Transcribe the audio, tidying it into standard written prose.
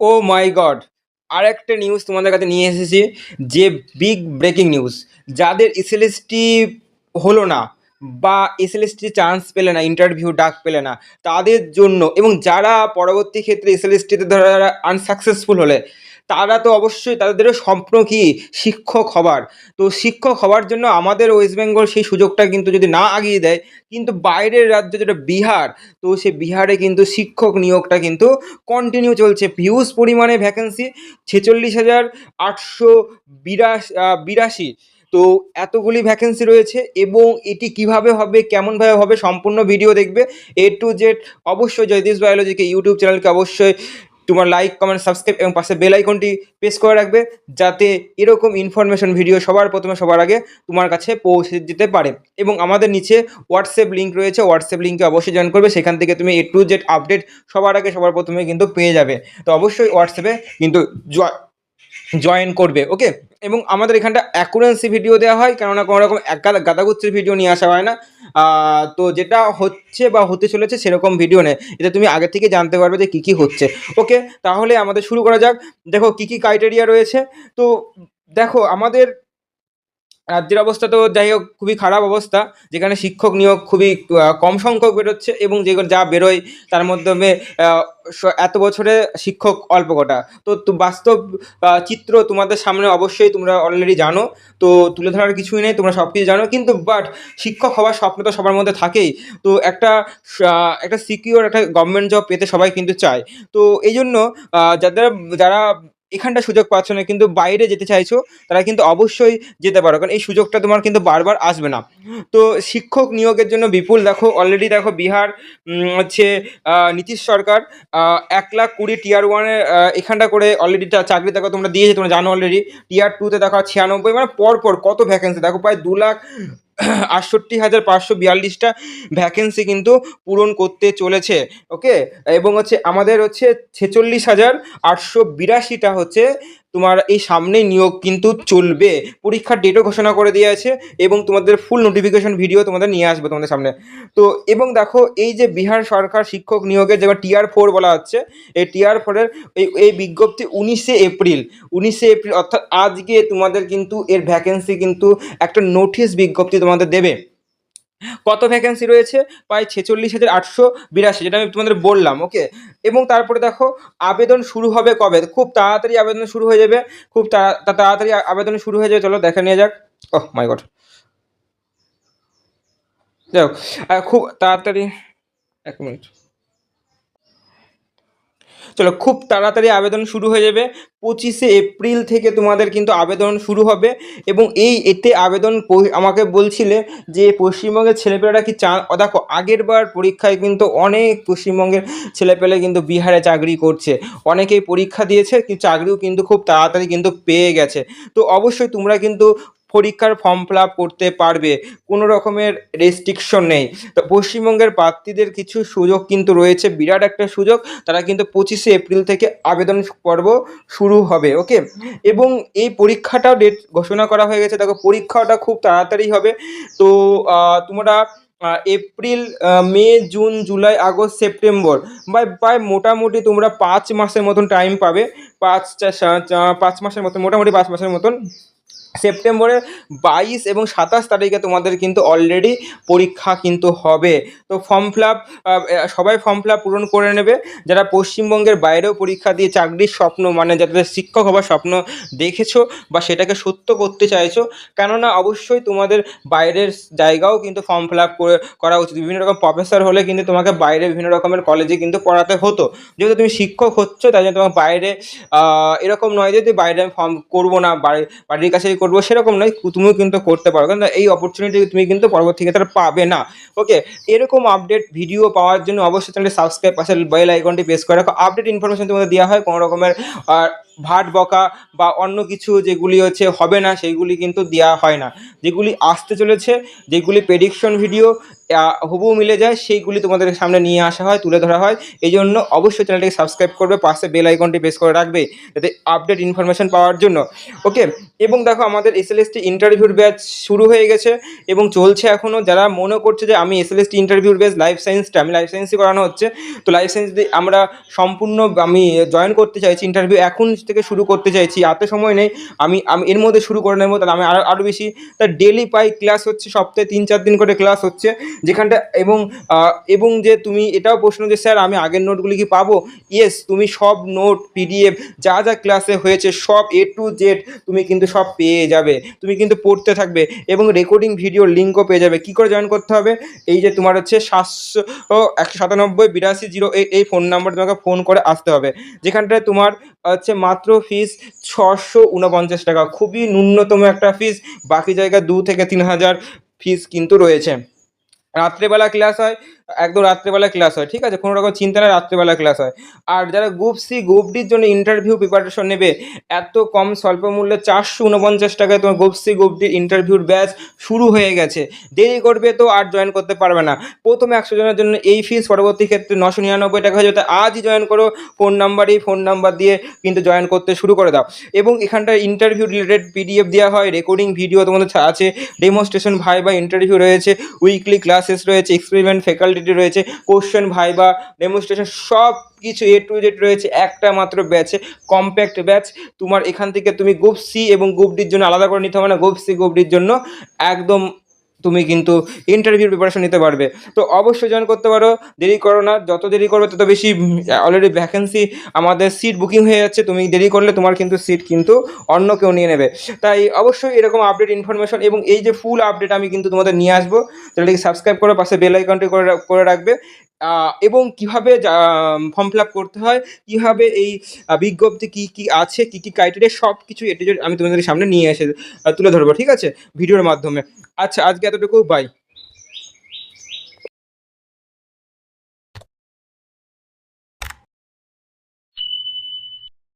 ও মাই god! আরেকটা news তোমাদের কাছে নিয়ে এসেছি, যে বিগ ব্রেকিং নিউজ। যাদের এসএলএসটি হলো না বা এসএলএসটি চান্স পেলে না, ইন্টারভিউ ডাক পেলে না, তাদের জন্য, এবং যারা পরবর্তী ক্ষেত্রে এসএলএসটিতে ধরো আনসাকসেসফুল হলে, তারা তো অবশ্যই তাদেরও স্বপ্ন কি শিক্ষক হবার। তো শিক্ষক হওয়ার জন্য আমাদের ওয়েস্ট বেঙ্গল সেই সুযোগটা কিন্তু যদি না আগিয়ে দেয়, কিন্তু বাইরের রাজ্য যেটা বিহার, তো সে বিহারে কিন্তু শিক্ষক নিয়োগটা কিন্তু কন্টিনিউ চলছে। হিউজ পরিমাণে ভ্যাকেন্সি, 46,882 তো এতগুলি ভ্যাকেন্সি রয়েছে। এবং এটি কিভাবে হবে, কেমনভাবে হবে, সম্পূর্ণ ভিডিও দেখবে এ টু জেড। অবশ্যই জয়দীশ বায়োলজিকে ইউটিউব চ্যানেলকে অবশ্যই তোমার লাইক, কমেন্ট, সাবস্ক্রাইব এবং পাশে বেল আইকনটি প্রেস করে রাখবে, যাতে এরকম ইনফরমেশন ভিডিও সবার প্রথমে সবার আগে তোমার কাছে পৌঁছে যেতে পারে। এবং আমাদের নিচে হোয়াটসঅ্যাপ লিঙ্ক রয়েছে, হোয়াটসঅ্যাপ লিঙ্কে অবশ্যই জয়েন করবে, সেখান থেকে তুমি এ টু জেড আপডেট সবার আগে সবার প্রথমে কিন্তু পেয়ে যাবে। তো অবশ্যই হোয়াটসঅ্যাপে কিন্তু জয়েন করবে, ওকে। এবং আমাদের এখানটা অ্যাকুরেন্সি ভিডিও দেওয়া হয়, কেননা কোনো রকম গাদাগুচ্ছের ভিডিও নিয়ে আসা হয় না। তো যেটা হচ্ছে বা হতে চলেছে সেরকম ভিডিও নেই, এতে তুমি আগে থেকে জানতে পারবে যে কী কী হচ্ছে, ওকে। তাহলে আমাদের শুরু করা যাক। দেখো কী কী ক্রাইটেরিয়া রয়েছে। তো দেখো আমাদের রাজ্যের অবস্থা তো যাই হোক খুবই খারাপ অবস্থা, যেখানে শিক্ষক নিয়োগ খুবই কম সংখ্যক বেরোচ্ছে, এবং যেগুলো যা বেরোয় তার মাধ্যমে এত বছরে শিক্ষক অল্প কটা। তো বাস্তব চিত্র তোমাদের সামনে অবশ্যই তোমরা অলরেডি জানো, তো তুলে ধরার কিছুই নেই, তোমরা সব কিছু জানো। কিন্তু বাট শিক্ষক হওয়ার স্বপ্ন তো সবার মধ্যে থাকেই। তো একটা সিকিউর একটা গভর্নমেন্ট জব পেতে সবাই কিন্তু চায়। তো এই জন্য যারা এখানটা সুযোগ পাচ্ছ না কিন্তু বাইরে যেতে চাইছো, তারা কিন্তু অবশ্যই যেতে পারো, কারণ এই সুযোগটা তোমার কিন্তু বারবার আসবে না। তো শিক্ষক নিয়োগের জন্য বিপুল, দেখো অলরেডি দেখো বিহার হচ্ছে নীতিশ সরকার 1,20,000 টিয়ার 1-এ এখানটা করে অলরেডি চাকরি দেখো তোমরা দিয়েছে, তোমরা জানো অলরেডি। টিয়ার 2-তে দেখো 96, মানে পরপর কত ভ্যাকেন্সি দেখো, প্রায় 2,68,542টা ভ্যাকেন্সি কিন্তু পূরণ করতে চলেছে, ওকে। এবং হচ্ছে আমাদের হচ্ছে 46,882টা হচ্ছে তোমার এই সামনেই নিয়োগ কিন্তু চলবে। পরীক্ষার ডেটও ঘোষণা করে দিয়ে আছে, এবং তোমাদের ফুল নোটিফিকেশন ভিডিও তোমাদের নিয়ে আসবে তোমাদের সামনে। তো এবং দেখো এই যে বিহার সরকার শিক্ষক নিয়োগের যেমন টিয়ার 4 বলা হচ্ছে, এই টিয়ার 4-এর এই বিজ্ঞপ্তি 19শে এপ্রিল অর্থাৎ আজকে তোমাদের কিন্তু এর ভ্যাকেন্সি কিন্তু একটা নোটিশ বিজ্ঞপ্তি তোমাদের দেবে। কত ভ্যাকেন্সি রয়েছে? প্রায় 46,882, যেটা আমি তোমাদের বললাম, ওকে। এবং তারপরে দেখো আবেদন শুরু হবে কবে? খুব তাড়াতাড়ি আবেদন শুরু হয়ে যাবে, খুব তাড়াতাড়ি আবেদন শুরু হয়ে যাবে। চলো দেখে নিয়ে যাক। ওহ মাই গড, যাই হোক খুব তাড়াতাড়ি, 1 মিনিট, চলো খুব তাড়াতাড়ি আবেদন শুরু হয়ে যাবে। 25শে এপ্রিল থেকে তোমাদের কিন্তু আবেদন শুরু হবে। এবং এতে আবেদন আমাকে বলছিলে যে পশ্চিমবঙ্গের ছেলেপেলেরা কি চান, দেখো আগের বার পরীক্ষায় কিন্তু অনেক পশ্চিমবঙ্গের ছেলেপেলে কিন্তু বিহারে চাকরি করছে, অনেকেই পরীক্ষা দিয়েছে, কিন্তু চাকরিও কিন্তু খুব তাড়াতাড়ি কিন্তু পেয়ে গেছে। তো অবশ্যই তোমরা কিন্তু পরীক্ষার ফর্ম ফিল আপ করতে পারবে, কোনো রকমের রেস্ট্রিকশন নেই। তো পশ্চিমবঙ্গের প্রার্থীদের কিছু সুযোগ কিন্তু রয়েছে, বিরাট একটা সুযোগ। তারা কিন্তু 25শে এপ্রিল থেকে আবেদন পর্ব শুরু হবে, ওকে। এবং এই পরীক্ষাটাও ডেট ঘোষণা করা হয়ে গেছে, দেখো পরীক্ষাটা খুব তাড়াতাড়ি হবে। তো তোমরা এপ্রিল, মে, জুন, জুলাই, আগস্ট, সেপ্টেম্বর, প্রায় মোটামুটি তোমরা 5 মাসের মতন টাইম পাবে। 5 মাসের মতন, মোটামুটি 5 মাসের মতন। সেপ্টেম্বরের 22 এবং 27 তারিখে তোমাদের কিন্তু অলরেডি পরীক্ষা কিন্তু হবে। তো ফর্ম ফিল আপ, সবাই ফর্ম ফিল আপ পূরণ করে নেবে, যারা পশ্চিমবঙ্গের বাইরেও পরীক্ষা দিয়ে চাকরির স্বপ্ন, মানে যাদের শিক্ষক হওয়ার স্বপ্ন দেখেছো বা সেটাকে সত্য করতে চাইছো। কেননা অবশ্যই তোমাদের বাইরের জায়গাও কিন্তু ফর্ম ফিল আপ করা উচিত। বিভিন্ন রকম প্রফেসর হলে কিন্তু তোমাকে বাইরে বিভিন্ন রকমের কলেজে কিন্তু পড়াতে হতো, যেহেতু তুমি শিক্ষক হচ্ছ তাই জন্য তোমাকে বাইরে এরকম নয় যে তুই বাইরে ফর্ম করবো না, বাড়ির কাছেই করবো, সেরকম নয়, তুমিও কিন্তু করতে পারো, কিন্তু এই অপরচুনিটি তুমি কিন্তু পরবর্তী ক্ষেত্রে পাবে না, ওকে। এরকম আপডেট ভিডিও পাওয়ার জন্য অবশ্যই চ্যানেলটি সাবস্ক্রাইব, পাশে বেল আইকনটি প্রেস করে রাখো। আপডেট ইনফরমেশন তোমাদের দেওয়া হয়, কোনো রকমের ভাট বকা বা অন্য কিছু যেগুলি হচ্ছে হবে না সেইগুলি কিন্তু দেওয়া হয় না। যেগুলি আসতে চলেছে, যেগুলি প্রেডিকশন ভিডিও হুবহু মিলে যায়, সেইগুলি তোমাদের সামনে নিয়ে আসা হয়, তুলে ধরা হয়। এই জন্য অবশ্যই চ্যানেলটিকে সাবস্ক্রাইব করবে, পাশে বেল আইকনটি প্রেস করে রাখবে যাতে আপডেট ইনফরমেশন পাওয়ার জন্য। ওকে, এবং দেখো আমাদের এসএলএসটি ইন্টারভিউর ব্যাচ শুরু হয়ে গেছে এবং চলছে এখনও। যারা মনে করছে যে আমি এসএলএসটি ইন্টারভিউর ব্যাচ লাইফ সায়েন্সটা, আমি লাইফ সায়েন্সই করানো হচ্ছে, তো লাইফ সায়েন্স দিয়ে আমরা সম্পূর্ণ আমি জয়েন করতে চাইছি, ইন্টারভিউ এখন থেকে শুরু করতে চাইছি, এত সময় নেই, আমি আমি এর মধ্যে শুরু করে নেবো, তাহলে আমি আরও বেশি। তার ডেলি প্রায় ক্লাস হচ্ছে, সপ্তাহে 3-4 দিন করে ক্লাস হচ্ছে যেখানটা। এবং যে তুমি এটাও প্রশ্ন যে স্যার আমি আগের নোটগুলি কি পাবো? ইয়েস, তুমি সব নোট, পিডিএফ, যা যা ক্লাসে হয়েছে সব A to Z তুমি কিন্তু সব পেয়ে যাবে। তুমি কিন্তু পড়তে থাকবে এবং রেকর্ডিং ভিডিও লিঙ্কও পেয়ে যাবে। কী করে জয়েন করতে হবে? এই যে তোমার হচ্ছে 797-8208 এই ফোন নাম্বার তোমাকে ফোন করে আসতে হবে, যেখানটায় তোমার হচ্ছে মাত্র ফিস 649 টাকা, খুবই ন্যূনতম একটা ফিস। বাকি জায়গায় 2 থেকে 3 হাজার ফিস কিন্তু রয়েছে। রাত্রেবেলা ক্লাস হয়, একদম রাত্রেবেলা ক্লাস হয়, ঠিক আছে, কোনো রকম চিন্তা নেই, রাত্রেবেলা ক্লাস হয়। আর যারা গ্রুপ সি গ্রুপ ডির জন্য ইন্টারভিউ প্রিপারেশন নেবে, এত কম স্বল্প মূল্যে 449 টাকায় তোমার গ্রুপ সি গ্রুপ ডির ইন্টারভিউর ব্যাচ শুরু হয়ে গেছে। দেরি করবে তো আর জয়েন করতে পারবে না। প্রথমে 100 জনের জন্য এই ফিস, পরবর্তী ক্ষেত্রে 999 টাকা হয়ে যাবে। আজই জয়েন করো, ফোন নাম্বার দিয়ে কিন্তু জয়েন করতে শুরু করে দাও। এবং এখানটায় ইন্টারভিউ রিলেটেড পিডিএফ দেওয়া হয়, রেকর্ডিং ভিডিও তোমাদের আছে, ডেমনস্ট্রেশন ভাইবা ইন্টারভিউ রয়েছে, উইকলি ক্লাসেস রয়েছে, এক্সপেরিমেন্ট ফ্যাকাল্টি রয়েছে, কোশ্চেন ভাইবা, ডেমনস্ট্রেশন, সব কিছু A to Z রয়েছে একটা মাত্র ব্যাচে, কম্প্যাক্ট ব্যাচ। তোমার এখান থেকে তুমি গ্রুপ সি এবং গ্রুপ ডির জন্য আলাদা করে নিতে হবে না, গ্রুপ সি গ্রুপ ডির জন্য একদম তুমি কিন্তু ইন্টারভিউর প্রিপারেশন নিতে পারবে। তো অবশ্যই জয়েন করতে পারো, দেরি করো না, যত দেরি করবে তত বেশি। অলরেডি ভ্যাকেন্সি, আমাদের সিট বুকিং হয়ে যাচ্ছে, তুমি দেরি করলে তোমার কিন্তু সিট কিন্তু অন্য কেউ নিয়ে নেবে। তাই অবশ্যই এরকম আপডেট ইনফরমেশন এবং এই যে ফুল আপডেট আমি কিন্তু তোমাদের নিয়ে আসবো, চ্যানেলটিকে সাবস্ক্রাইব করে পাশে বেল আইকনটি করে রাখবে। এবং কীভাবে ফর্ম ফিল আপ করতে হয়, কীভাবে এই বিজ্ঞপ্তি কী কী আছে, কী কী ক্রাইটেরিয়া, সব কিছু আমি তোমাদের সামনে নিয়ে এসে তুলে ধরবো, ঠিক আছে, ভিডিওর মাধ্যমে। আচ্ছা, আজকে এতটুকু, বাই।